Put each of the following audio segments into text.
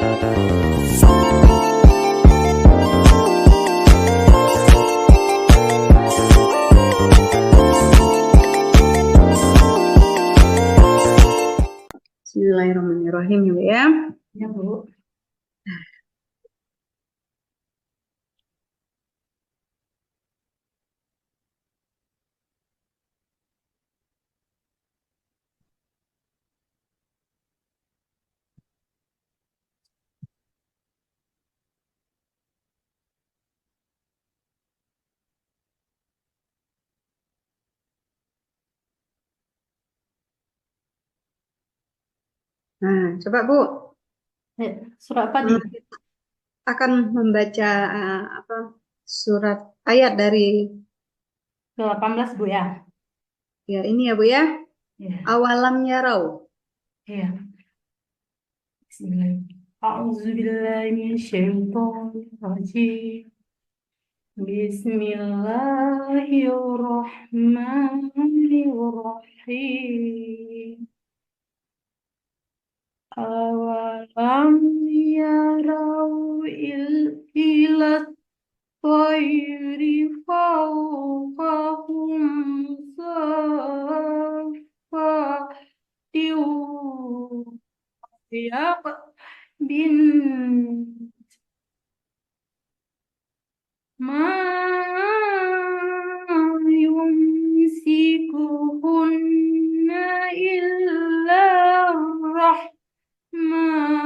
Bismillahirrahmanirrahim ya, Bu ya. Ya, Bu. Nah, coba Bu, Surat apa nih? kita akan membaca apa surat ayat dari Ke-18, Bu ya. ya ini ya Bu ya. Ya, Awalam yarau. ya. Bismillahirrahmanirrahim. A'udzubillahi minasyaitonirrajim. Bismillahirrahmanirrahim. Awalam yarau ila tayri fawqahum saffati bin ma yumsikuhunna illa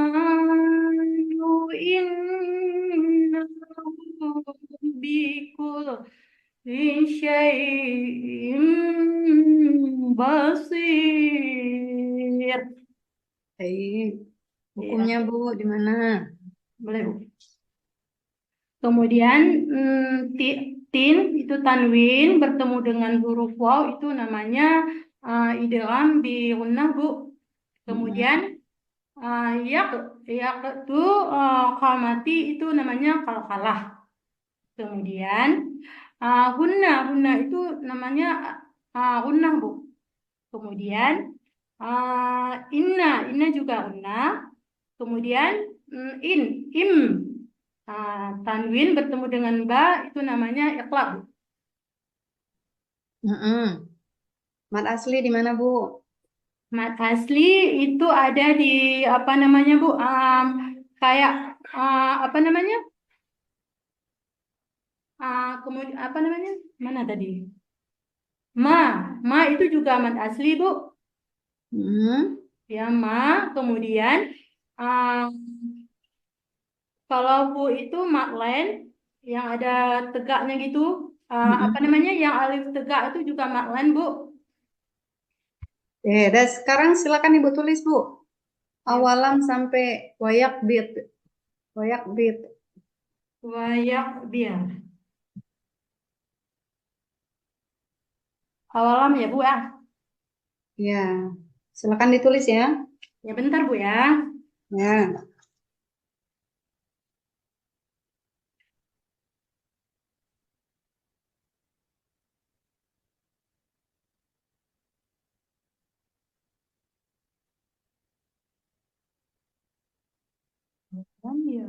rahmanu innahu bikulli syai'in basir. Baik. Ya, Hukumnya Bu di mana? boleh, Bu. Kemudian tin itu tanwin bertemu dengan huruf waw itu namanya idgham bi gunnah, Bu. Mm-mm. Kemudian yak yak itu kamati itu namanya kalkalah. Kemudian hunna itu namanya gunnah, Bu. Kemudian inna juga gunnah. Kemudian in im tanwin bertemu dengan ba itu namanya iqlab. Mm-mm. Mat asli di mana Bu? Mat asli itu ada di apa namanya, Bu? Kayak apa namanya? Kemudian apa namanya? Mana tadi? Ma, ma itu juga mat asli, Bu. Mm-mm. Ya, ma. Kemudian um, kalau Bu itu matlen yang ada tegaknya gitu. Apa Mm-mm. namanya? Yang alif tegak itu juga matlen, Bu. Dan sekarang silakan Ibu tulis Bu. Ya, Awalam sampai wayak bit. Wayak bit. wayak biar. Awalam ya, Bu ya. Ya, silakan ditulis ya. Ya bentar, Bu ya. Ya. Ya.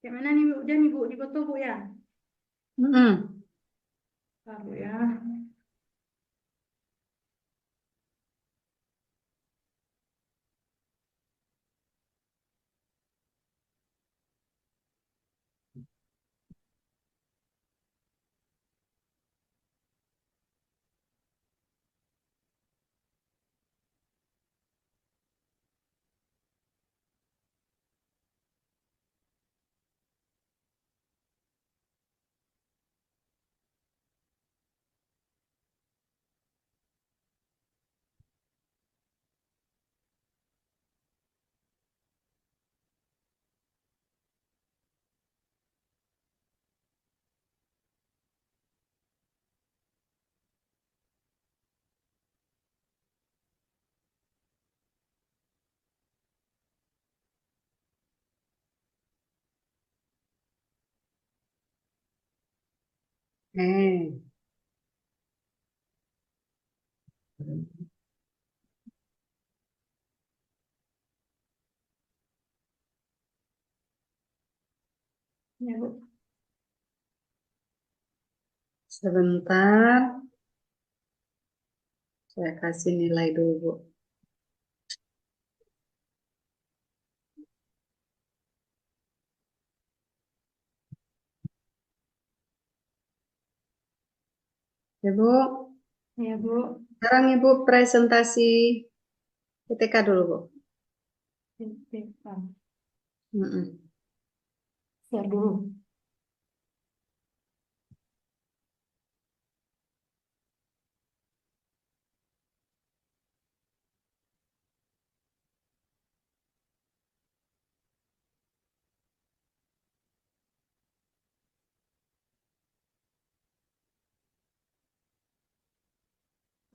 Kayak mana nih, Bu? Udah nih, Bu, dipoto, Bu ya. Mm-mm. Bentar, Bu ya. Eh, Ya, Bu. sebentar, saya kasih nilai dulu, Bu. Ya, Bu. Ya, Bu. Sekarang Ibu presentasi PTK dulu, Bu. Mm-mm. Share dulu.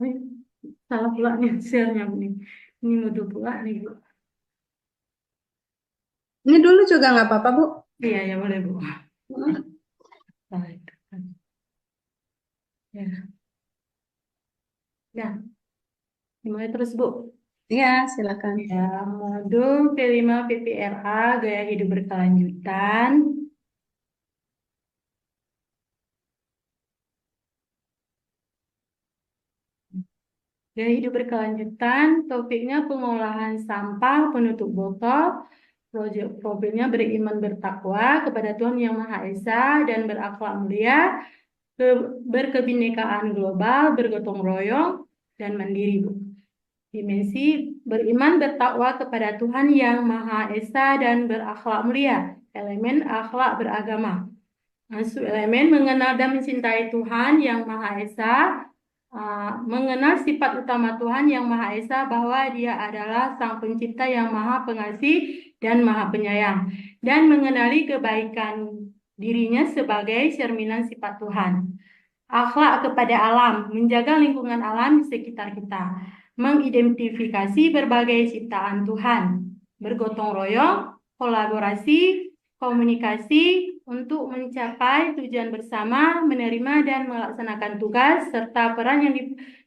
Nih, salah pula nih share-nya Bu, nih. Ini mau pula nih, Bu. Ini dulu juga nggak apa-apa, Bu. Iya, ya boleh, Bu. Mm. Baik. Ya, ya. Dimulai terus, Bu. Iya, silakan. Ya, modul P5 PPRA Gaya Hidup Berkelanjutan. Gaya hidup berkelanjutan, topiknya pengolahan sampah, penutup botol, profilnya beriman bertakwa kepada Tuhan Yang Maha Esa dan berakhlak mulia, berkebinekaan global, bergotong royong, dan mandiri, Bu. Dimensi beriman bertakwa kepada Tuhan Yang Maha Esa dan berakhlak mulia, elemen akhlak beragama. Masuk elemen mengenal dan mencintai Tuhan Yang Maha Esa, mengenal sifat utama Tuhan Yang Maha Esa bahwa Dia adalah Sang Pencipta yang Maha Pengasih dan Maha Penyayang, dan mengenali kebaikan dirinya sebagai cerminan sifat Tuhan. Akhlak kepada alam, menjaga lingkungan alam di sekitar kita, mengidentifikasi berbagai ciptaan Tuhan, bergotong royong, kolaborasi, komunikasi untuk mencapai tujuan bersama, menerima dan melaksanakan tugas, serta peran yang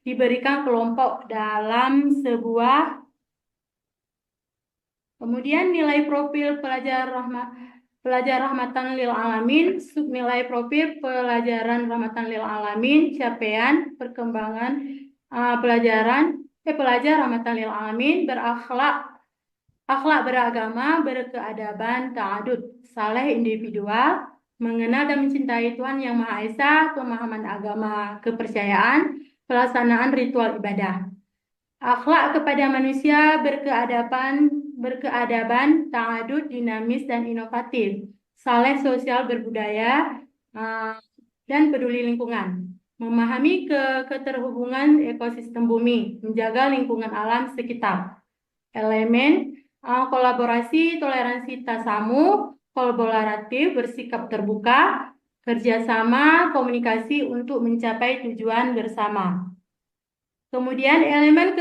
diberikan kelompok dalam sebuah. Kemudian nilai profil pelajar rahmatan lil alamin, subnilai profil pelajaran rahmatan lil alamin, capaian perkembangan pelajar rahmatan lil alamin, akhlak beragama, berkeadaban, ta'adud, saleh individual, mengenal dan mencintai Tuhan Yang Maha Esa, pemahaman agama, kepercayaan, pelaksanaan ritual ibadah. Akhlak kepada manusia, berkeadaban, ta'adud, dinamis, dan inovatif. Saleh sosial berbudaya, dan peduli lingkungan. Memahami keterhubungan ekosistem bumi, menjaga lingkungan alam sekitar. Elemen kolaborasi, toleransi tasamu, kolaboratif, bersikap terbuka, kerjasama, komunikasi untuk mencapai tujuan bersama. Kemudian elemen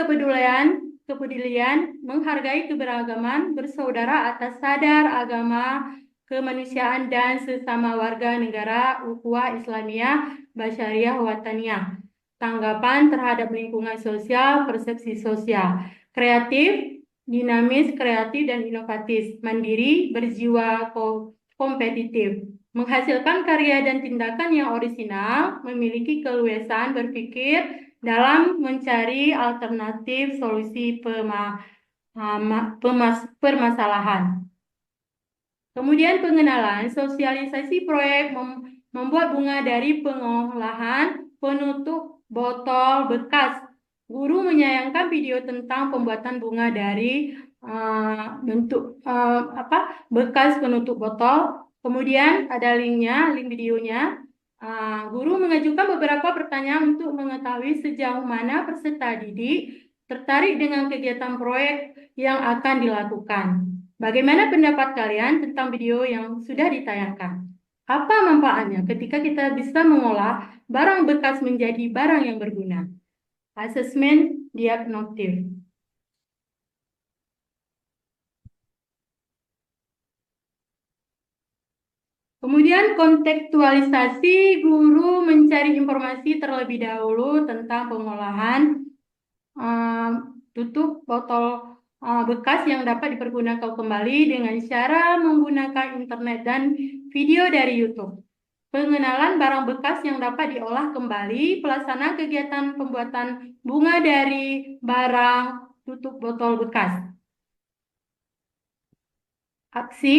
kepedulian, menghargai keberagaman, bersaudara atas sadar agama, kemanusiaan dan sesama warga negara ukhuwah Islamiyah, Basyariah, Wataniyah. Tanggapan terhadap lingkungan sosial, persepsi sosial, kreatif, dinamis, kreatif dan inovatif, mandiri, berjiwa kompetitif, menghasilkan karya dan tindakan yang orisinal, memiliki keluasan berpikir dalam mencari alternatif solusi permasalahan. Kemudian pengenalan, sosialisasi proyek membuat bunga dari pengolahan penutup botol bekas. Guru menyayangkan video tentang pembuatan bunga dari bekas penutup botol. Kemudian ada linknya, link videonya. Guru mengajukan beberapa pertanyaan untuk mengetahui sejauh mana peserta didik tertarik dengan kegiatan proyek yang akan dilakukan. Bagaimana pendapat kalian tentang video yang sudah ditayangkan? Apa manfaatnya ketika kita bisa mengolah barang bekas menjadi barang yang berguna? Asesmen diagnostik. Kemudian kontekstualisasi, guru mencari informasi terlebih dahulu tentang pengolahan tutup botol bekas yang dapat dipergunakan kembali dengan cara menggunakan internet dan video dari YouTube. Pengenalan barang bekas yang dapat diolah kembali, pelaksanaan kegiatan pembuatan bunga dari barang tutup botol bekas. Aksi,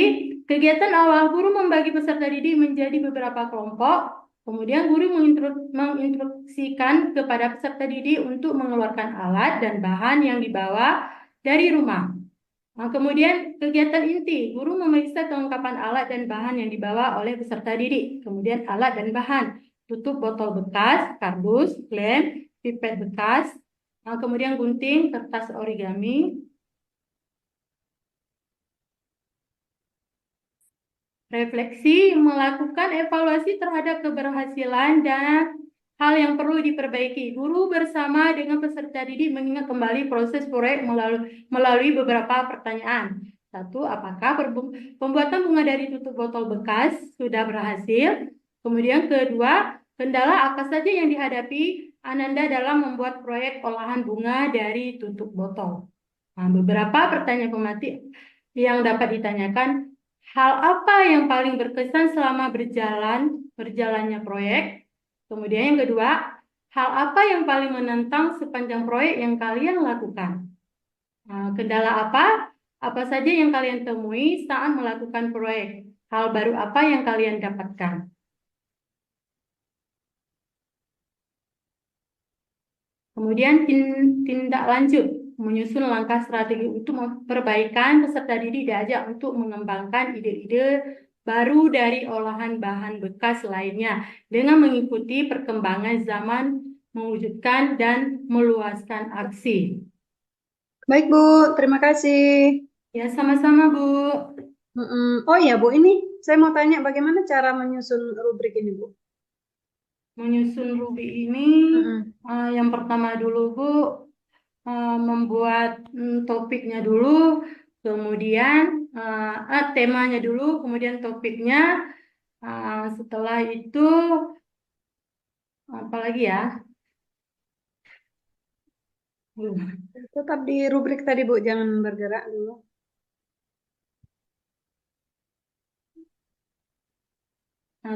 kegiatan awal guru membagi peserta didik menjadi beberapa kelompok. Kemudian guru menginstruksikan kepada peserta didik untuk mengeluarkan alat dan bahan yang dibawa dari rumah. Nah, kemudian kegiatan inti, guru memeriksa kelengkapan alat dan bahan yang dibawa oleh peserta didik. Kemudian alat dan bahan, tutup botol bekas, kardus, lem, pipet bekas, kemudian gunting, kertas origami. Refleksi, melakukan evaluasi terhadap keberhasilan dan hal yang perlu diperbaiki. Guru bersama dengan peserta didik mengingat kembali proses proyek melalui beberapa pertanyaan. Satu, apakah pembuatan bunga dari tutup botol bekas sudah berhasil? Kemudian kedua, kendala apa saja yang dihadapi Ananda dalam membuat proyek olahan bunga dari tutup botol? Nah, beberapa pertanyaan pematih yang dapat ditanyakan. Hal apa yang paling berkesan selama berjalannya proyek? Kemudian yang kedua, hal apa yang paling menantang sepanjang proyek yang kalian lakukan? Kendala apa? Apa saja yang kalian temui saat melakukan proyek? Hal baru apa yang kalian dapatkan? Kemudian tindak lanjut, menyusun langkah strategi untuk perbaikan peserta didik diajak untuk mengembangkan ide-ide baru dari olahan bahan bekas lainnya dengan mengikuti perkembangan zaman, mewujudkan dan meluaskan aksi. Baik, Bu. Terima kasih. Ya, sama-sama, Bu. Oh ya, Bu, ini saya mau tanya bagaimana cara menyusun rubrik ini, Bu? Menyusun rubrik ini, Mm-mm. yang pertama dulu, Bu, membuat topiknya dulu, kemudian temanya dulu, kemudian topiknya. Setelah itu, apa lagi ya? Tetap di rubrik tadi, Bu. Jangan bergerak dulu.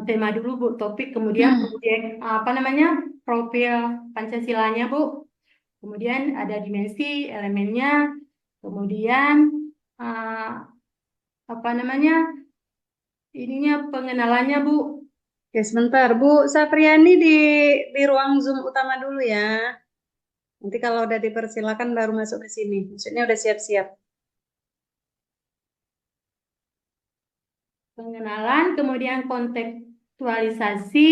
Tema dulu, Bu, topik, kemudian proyek, apa namanya, profil Pancasilanya, Bu. Kemudian ada dimensi, elemennya, kemudian apa namanya, ininya pengenalannya, Bu. Oke, sebentar. Bu Sapriani di ruang Zoom utama dulu ya. Nanti kalau udah dipersilakan baru masuk ke sini. Maksudnya udah siap-siap. Pengenalan, kemudian kontekstualisasi,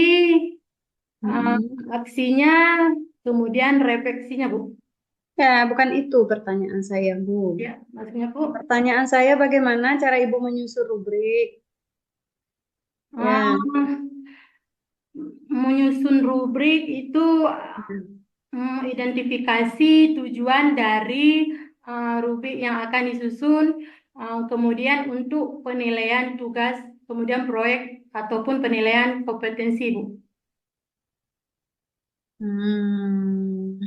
aksinya, kemudian refleksinya, Bu. Ya, bukan itu pertanyaan saya, Bu. Ya, maksudnya, Bu. Pertanyaan saya bagaimana cara Ibu menyusun rubrik? Ya. Menyusun rubrik itu identifikasi tujuan dari rubrik yang akan disusun, kemudian untuk penilaian tugas, kemudian proyek ataupun penilaian kompetensi, Bu. Hmm.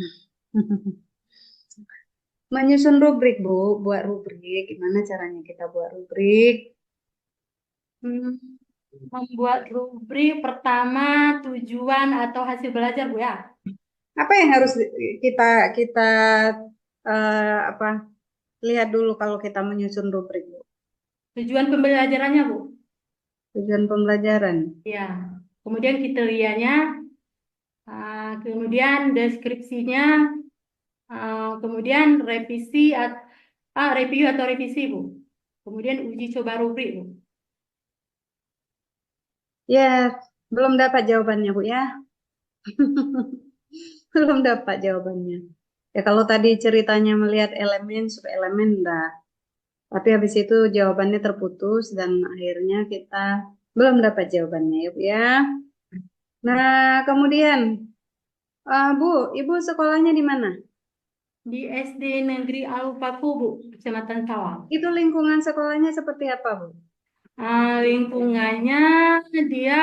Menyusun rubrik, Bu. Buat rubrik. Gimana caranya kita buat rubrik? Membuat rubrik pertama tujuan atau hasil belajar, Bu, ya. Apa yang harus kita kita apa lihat dulu kalau kita menyusun rubrik, Bu? Tujuan pembelajarannya, Bu. Tujuan pembelajaran. Ya. Kemudian kriterianya, kemudian deskripsinya, kemudian review atau revisi, Bu. Kemudian uji coba rubrik, Bu. Ya, belum dapat jawabannya, Bu ya. Belum dapat jawabannya. Ya kalau tadi ceritanya melihat elemen, sub elemen dah. Tapi habis itu jawabannya terputus dan akhirnya kita belum dapat jawabannya ya, Bu ya. Nah, kemudian Bu, Ibu sekolahnya di mana? Di SD Negeri Alupaku, Bu, Kecamatan Cawang. Itu lingkungan sekolahnya seperti apa, Bu? Lingkungannya dia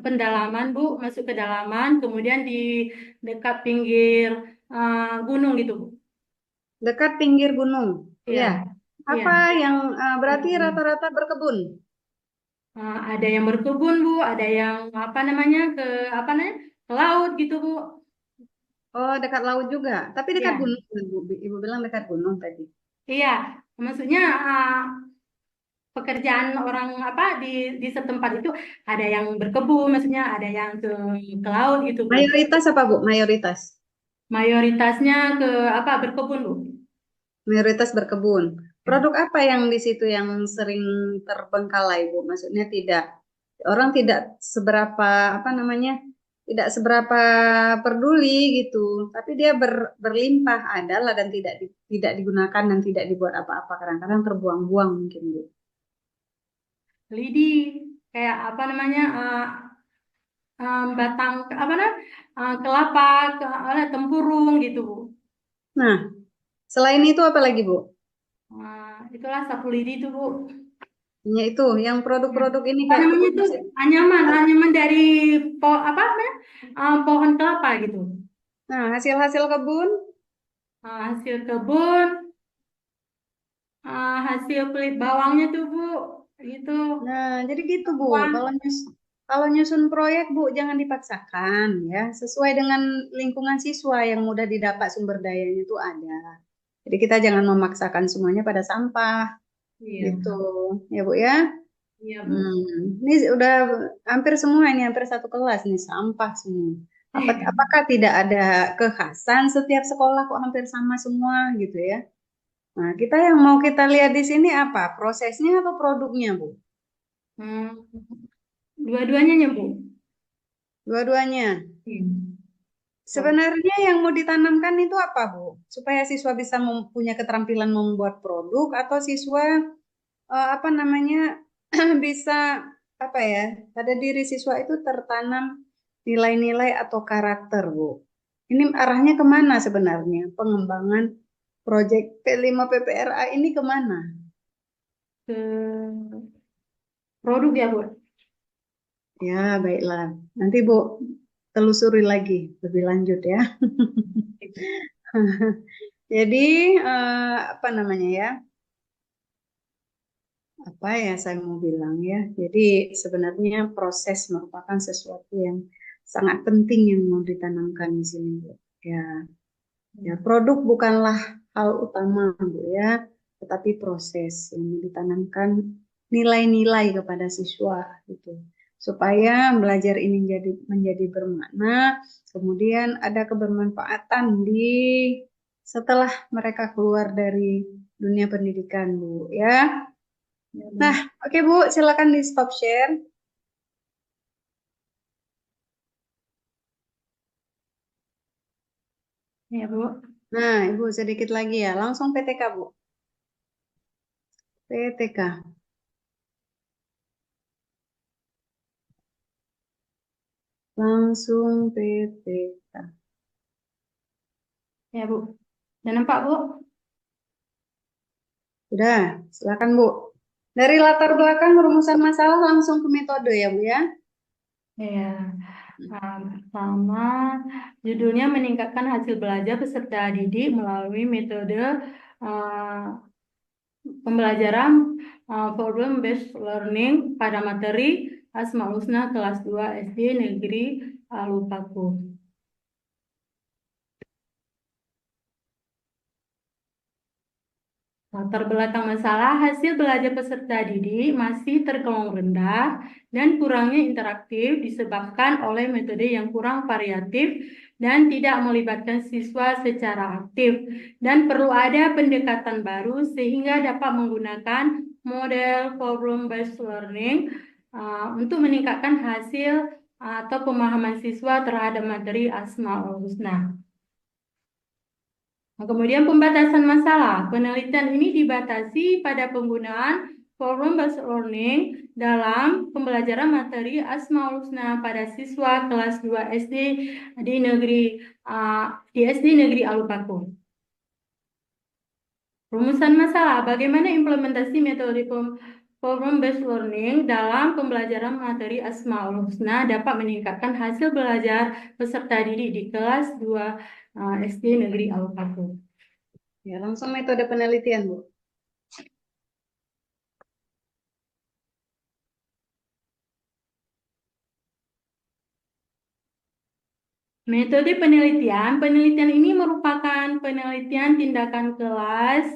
pendalaman Bu, masuk ke dalaman, kemudian di dekat pinggir gunung gitu Bu. Dekat pinggir gunung. Iya, Ya. iya. Apa yang berarti rata-rata berkebun? Ada yang berkebun Bu, ada yang apa namanya apa namanya ke laut gitu Bu. Oh, dekat laut juga. Tapi dekat Iya, gunung, Bu. Ibu bilang dekat gunung tadi. iya. Maksudnya pekerjaan orang apa di setempat itu ada yang berkebun, maksudnya ada yang ke laut gitu Bu. Mayoritas apa, Bu? Mayoritas. Mayoritasnya ke apa berkebun Bu. Mayoritas berkebun. Produk apa yang di situ yang sering terbengkalai, Bu? Maksudnya orang tidak seberapa apa namanya? Tidak seberapa peduli gitu. Tapi dia berlimpah adalah dan tidak digunakan dan tidak dibuat apa-apa. Kadang-kadang terbuang-buang mungkin, Bu. Lidi kayak apa namanya batang apa namanya kelapa tempurung gitu Bu. Nah, selain itu apa lagi, Bu? Itulah sapu lidi itu Bu. Ya itu, yang Ya. produk-produk ini Apa kayak namanya kebun tuh anyaman anyaman dari apa namanya pohon kelapa gitu. Nah, hasil-hasil kebun. Hasil kebun, hasil kulit bawangnya tuh Bu, gitu. Nah, jadi gitu, Bu. Wah, Kalau nyusun proyek, Bu, jangan dipaksakan ya. Sesuai dengan lingkungan siswa yang mudah didapat sumber dayanya itu ada. Jadi kita jangan memaksakan semuanya pada sampah iya, gitu. Ya, Bu ya. iya Bu. Ini udah hampir semua ini, hampir satu kelas nih sampah semua. Apakah tidak ada kekhasan setiap sekolah kok hampir sama semua gitu ya? Nah, kita yang mau kita lihat di sini apa? Prosesnya atau produknya, Bu? Hmm, dua-duanya ya Bu. Dua-duanya. Hmm. Sebenarnya yang mau ditanamkan itu apa, Bu? Supaya siswa bisa punya keterampilan membuat produk atau siswa apa namanya bisa apa ya? Pada diri siswa itu tertanam nilai-nilai atau karakter, Bu. Ini arahnya kemana sebenarnya? Pengembangan proyek P5 PPRA ini kemana? Ke produk ya Bu. Ya, baiklah. Nanti Bu telusuri lagi lebih lanjut ya. Jadi apa namanya ya? Apa ya saya mau bilang ya. Jadi sebenarnya proses merupakan sesuatu yang sangat penting yang mau ditanamkan di sini, Bu. Ya, ya produk bukanlah hal utama, Bu ya, tetapi proses yang ditanamkan nilai-nilai kepada siswa gitu. Supaya belajar ini menjadi bermakna, kemudian ada kebermanfaatan setelah mereka keluar dari dunia pendidikan, Bu ya. Ya Nah, Bu. oke Bu, silakan di stop share. Ya Bu. Nah, Ibu sedikit lagi ya, langsung PTK Bu. PTK, langsung PTK. Ya Bu. Dan nampak Bu? Sudah, silakan Bu. Dari latar belakang rumusan masalah langsung ke metode ya Bu ya. Ya. Pertama, judulnya meningkatkan hasil belajar peserta didik melalui metode uh, pembelajaran problem based learning pada materi Asmaul Husna kelas 2 SD Negeri Lupaku. Latar belakang masalah hasil belajar peserta didik masih tergolong rendah dan kurangnya interaktif disebabkan oleh metode yang kurang variatif dan tidak melibatkan siswa secara aktif dan perlu ada pendekatan baru sehingga dapat menggunakan model problem based learning untuk meningkatkan hasil atau pemahaman siswa terhadap materi Asmaul Husna. Nah, kemudian pembatasan masalah. Penelitian ini dibatasi pada penggunaan problem based learning dalam pembelajaran materi Asmaul Husna pada siswa kelas 2 SD di negeri di SD Negeri Alupako. Rumusan masalah, bagaimana implementasi metode Problem-based learning dalam pembelajaran materi Asmaul Husna dapat meningkatkan hasil belajar peserta didik di kelas 2 SD Negeri Al-Fatih. Ya, langsung metode penelitian, Bu. Metode penelitian, penelitian ini merupakan penelitian tindakan kelas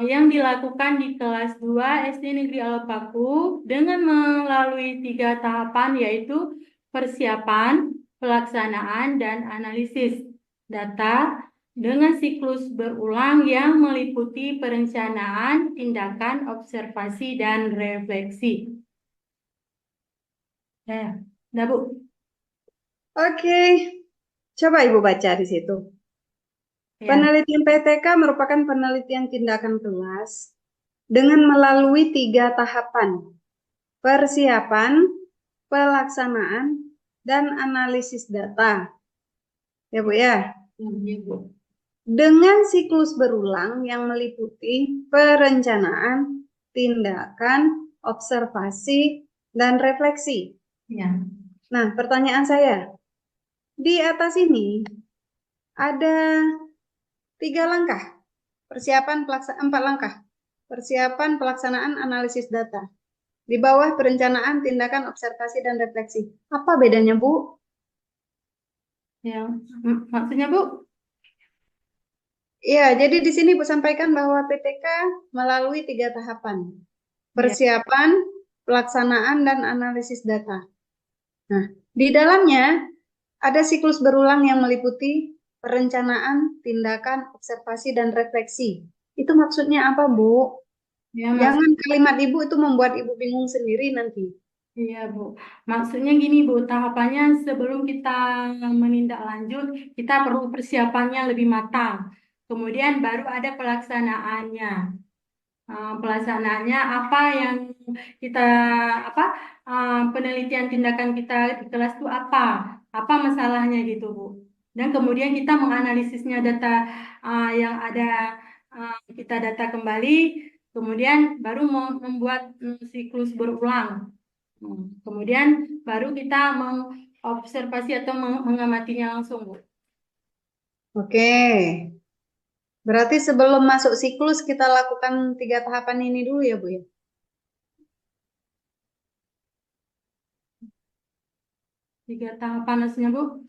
yang dilakukan di kelas 2 SD Negeri Al-Paku dengan melalui 3 tahapan yaitu persiapan, pelaksanaan, dan analisis data dengan siklus berulang yang meliputi perencanaan, tindakan, observasi, dan refleksi. Ya, udah Bu. Oke, coba Ibu baca di situ. Ya. Penelitian PTK merupakan penelitian tindakan kelas dengan melalui 3 tahapan: persiapan, pelaksanaan, dan analisis data. Ya, Bu ya. Iya, Bu. Dengan siklus berulang yang meliputi perencanaan, tindakan, observasi, dan refleksi. Ya. Nah, pertanyaan saya, di atas ini ada 3 langkah. Persiapan 4 langkah. Persiapan, pelaksanaan, analisis data. Di bawah perencanaan, tindakan, observasi, dan refleksi. Apa bedanya, Bu? Ya, maksudnya Bu? Iya, jadi di sini Bu sampaikan bahwa PTK melalui 3 tahapan. Ya, Persiapan, pelaksanaan, dan analisis data. Nah, di dalamnya ada siklus berulang yang meliputi perencanaan, tindakan, observasi, dan refleksi. Itu maksudnya apa, Bu? ya Jangan kalimat Ibu itu membuat Ibu bingung sendiri nanti. iya Bu. Maksudnya gini Bu, tahapannya sebelum kita menindaklanjut, kita perlu persiapannya lebih matang. Kemudian baru ada pelaksanaannya. Pelaksanaannya apa yang kita apa penelitian tindakan kita di kelas itu apa masalahnya gitu Bu. Dan kemudian kita menganalisisnya data yang ada kita data kembali, kemudian baru membuat siklus berulang. Kemudian baru kita mengobservasi atau mengamatinya langsung Bu. Oke. Berarti sebelum masuk siklus kita lakukan 3 tahapan ini dulu ya, Bu ya. 3 tahapan maksudnya Bu.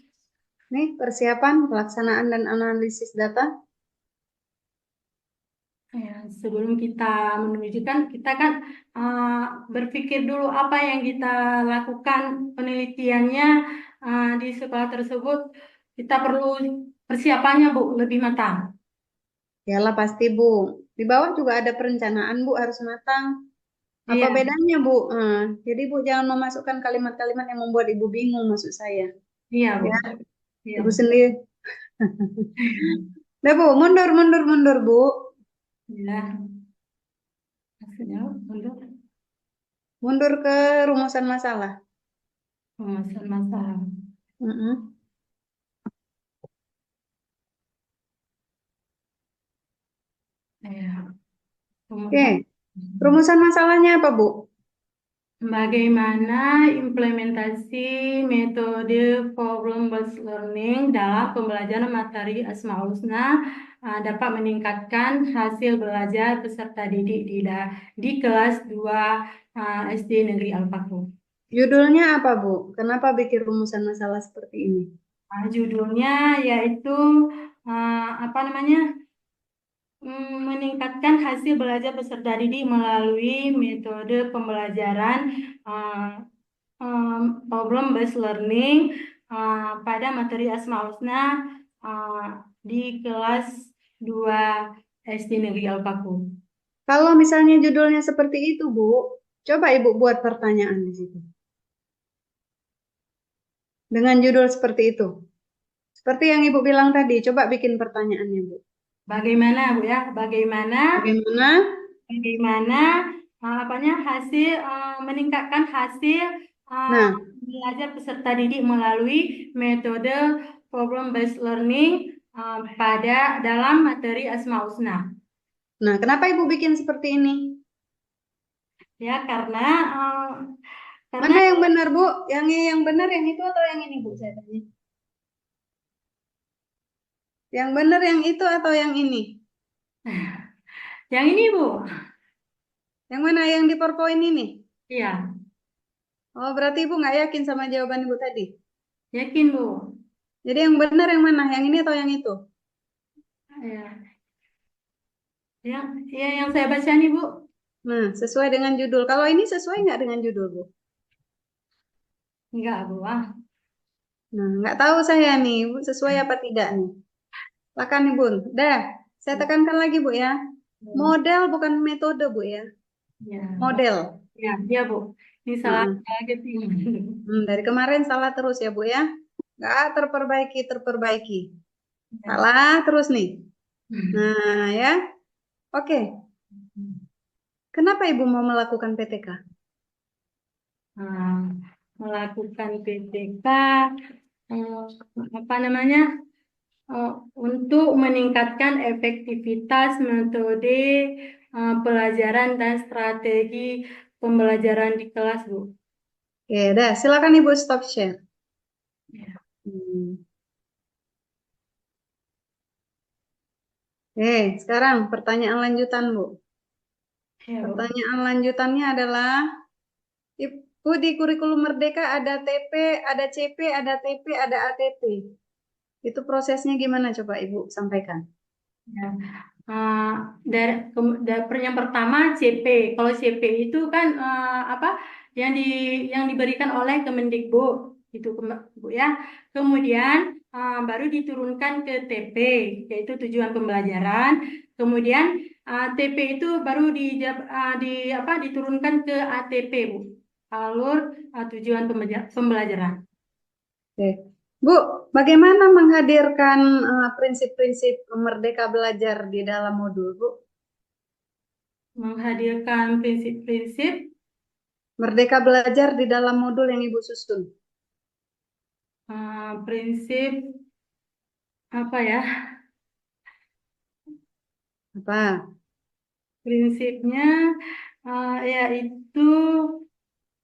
Nih, persiapan, pelaksanaan, dan analisis data. Ya, sebelum kita menunjukkan, kita kan berpikir dulu apa yang kita lakukan penelitiannya di sekolah tersebut. Kita perlu persiapannya, Bu, lebih matang. Yalah pasti, Bu. Di bawah juga ada perencanaan, Bu, harus matang. Apa Iya, bedanya, Bu? Jadi, Bu, jangan memasukkan kalimat-kalimat yang membuat Ibu bingung, maksud saya. iya, Bu. Ya, Iya, Ibu Bu. sendiri. Nah, Bu, mundur, mundur, mundur, Bu. Ya, maksudnya untuk Mundur ke rumusan masalah. pemasaran masalah. Mm-mm. Ya, Oke, pemasaran. rumusan masalahnya apa, Bu? Bagaimana implementasi metode problem-based learning dalam pembelajaran materi Asmaul Husna dapat meningkatkan hasil belajar peserta didik di kelas 2 SD Negeri Al-Fakru. Judulnya apa, Bu? Kenapa bikin rumusan masalah seperti ini? Judulnya yaitu apa namanya? Meningkatkan hasil belajar peserta didik melalui metode pembelajaran uh, problem-based learning pada materi Asmaul Husna di kelas 2 SD Negeri Al-Paku. Kalau misalnya judulnya seperti itu, Bu, coba Ibu buat pertanyaan di situ. Dengan judul seperti itu. Seperti yang Ibu bilang tadi, coba bikin pertanyaannya, Bu. Bagaimana, Bu ya? Bagaimana Bagaimana? apanya hasil meningkatkan hasil Nah, belajar peserta didik melalui metode problem-based learning pada dalam materi Asmaul Husna. nah, kenapa Ibu bikin seperti ini? Ya, karena Mana yang benar, Bu? Yang benar yang itu atau yang ini, Bu? Saya tanya. Yang benar yang itu atau yang ini? yang ini Bu. Yang mana yang di PowerPoint ini? Iya, Oh, berarti Ibu nggak yakin sama jawaban Ibu tadi. yakin Bu. Jadi yang benar yang mana? Yang ini atau yang itu? Ya, yang saya baca nih Bu. Nah, sesuai dengan judul. Kalau ini sesuai nggak dengan judul, Bu? Enggak Bu. Ah. Nah, nggak tahu saya nih, Bu, sesuai apa tidak nih. Silakan nih, Bun. Dah, saya tekankan lagi, Bu ya. Model bukan metode, Bu ya. Ya, Model. ya, ya Bu. Ini salah Nah, ketik. dari kemarin salah terus ya, Bu ya. Nggak terperbaiki. Ya. Salah terus nih. Nah, ya. Oke. Kenapa Ibu mau melakukan PTK? Nah, melakukan PTK eh, apa namanya untuk meningkatkan efektivitas metode pelajaran dan strategi pembelajaran di kelas Bu. Oke, dah. Silakan Ibu stop share. Ya, Hmm. Sekarang pertanyaan lanjutan, Bu. ya Bu. Pertanyaan lanjutannya adalah, Ibu di kurikulum Merdeka ada TP, ada CP, ada TP, ada ATP. Itu prosesnya gimana coba Ibu sampaikan? Ya. Yang pertama CP. Kalau CP itu kan apa yang diberikan oleh Kemendikbud itu Bu ya. Kemudian baru diturunkan ke TP yaitu tujuan pembelajaran. Kemudian TP itu baru diturunkan ke ATP Bu. Alur tujuan pembelajaran. Oke. Bu, bagaimana menghadirkan prinsip-prinsip Merdeka Belajar di dalam modul, Bu? Menghadirkan prinsip-prinsip Merdeka Belajar di dalam modul yang Ibu susun. prinsip apa ya? Apa? Prinsipnya yaitu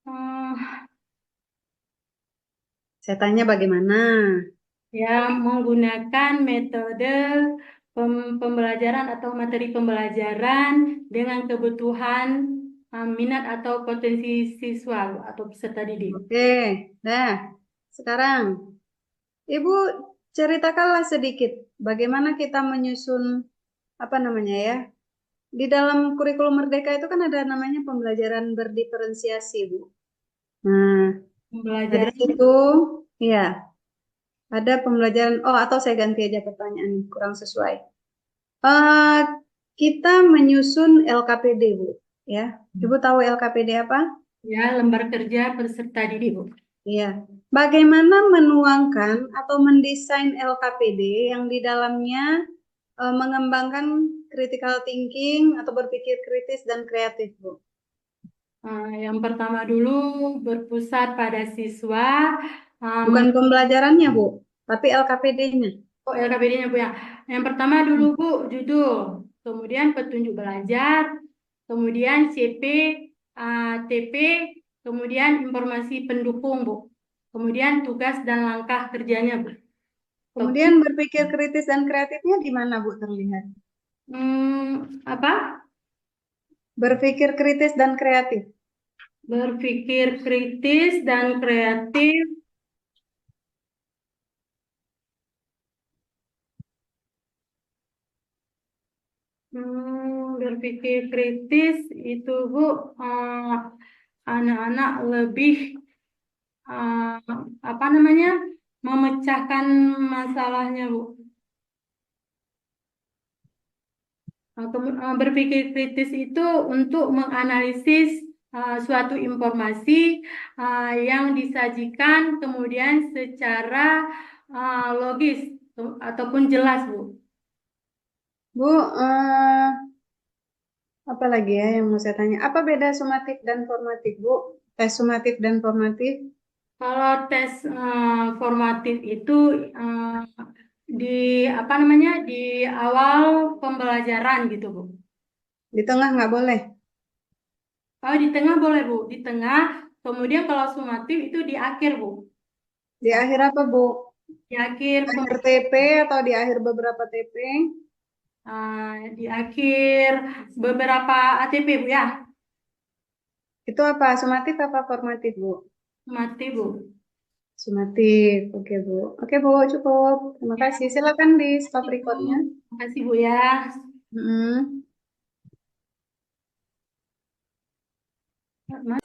eh, Saya tanya bagaimana? menggunakan metode pembelajaran atau materi pembelajaran dengan kebutuhan minat atau potensi siswa atau peserta didik. Oke, dah. Sekarang, Ibu ceritakanlah sedikit bagaimana kita menyusun apa namanya ya? Di dalam kurikulum Merdeka itu kan ada namanya pembelajaran berdiferensiasi, Bu. Nah, dari Pembelajaran situ, ya, ada pembelajaran. Oh, atau saya ganti aja pertanyaan, kurang sesuai. Eh, kita menyusun LKPD, Bu. Ya, Ibu tahu LKPD apa? lembar kerja peserta didik, Bu. Iya. Bagaimana menuangkan atau mendesain LKPD yang di dalamnya mengembangkan critical thinking atau berpikir kritis dan kreatif, Bu? Yang pertama dulu berpusat pada siswa. Bukan pembelajarannya, Bu, tapi LKPD-nya. Oh, LKPD-nya Bu ya. Yang pertama dulu Bu, judul, kemudian petunjuk belajar, kemudian CP, TP, kemudian informasi pendukung Bu. Kemudian tugas dan langkah kerjanya Bu. Kemudian berpikir kritis dan kreatifnya di mana, Bu, terlihat? Apa? Berpikir kritis dan kreatif. Berpikir kritis dan kreatif. Berpikir kritis itu Bu, anak-anak lebih eh, apa namanya memecahkan masalahnya Bu. Berpikir kritis itu untuk menganalisis suatu informasi yang disajikan kemudian secara logis ataupun jelas Bu. Bu, apa lagi ya yang mau saya tanya? Apa beda sumatif dan formatif, Bu? Tes sumatif dan formatif. Kalau tes formatif itu eh, di apa namanya di awal pembelajaran gitu Bu. Di tengah nggak boleh. Oh, di tengah boleh, Bu. Di tengah. Kemudian kalau sumatif itu di akhir, Bu. Di akhir apa, Bu? Di akhir Di akhir TP atau di akhir beberapa TP? di akhir beberapa ATP, Bu ya. Itu apa? Sumatif apa formatif, Bu? Sumatif, Bu. Sumatif. Oke, Bu. Oke, Bu, cukup. Terima Ya, kasih. Silakan di stop itu. recordnya. Terima kasih, Bu ya. Mm-mm. Mas.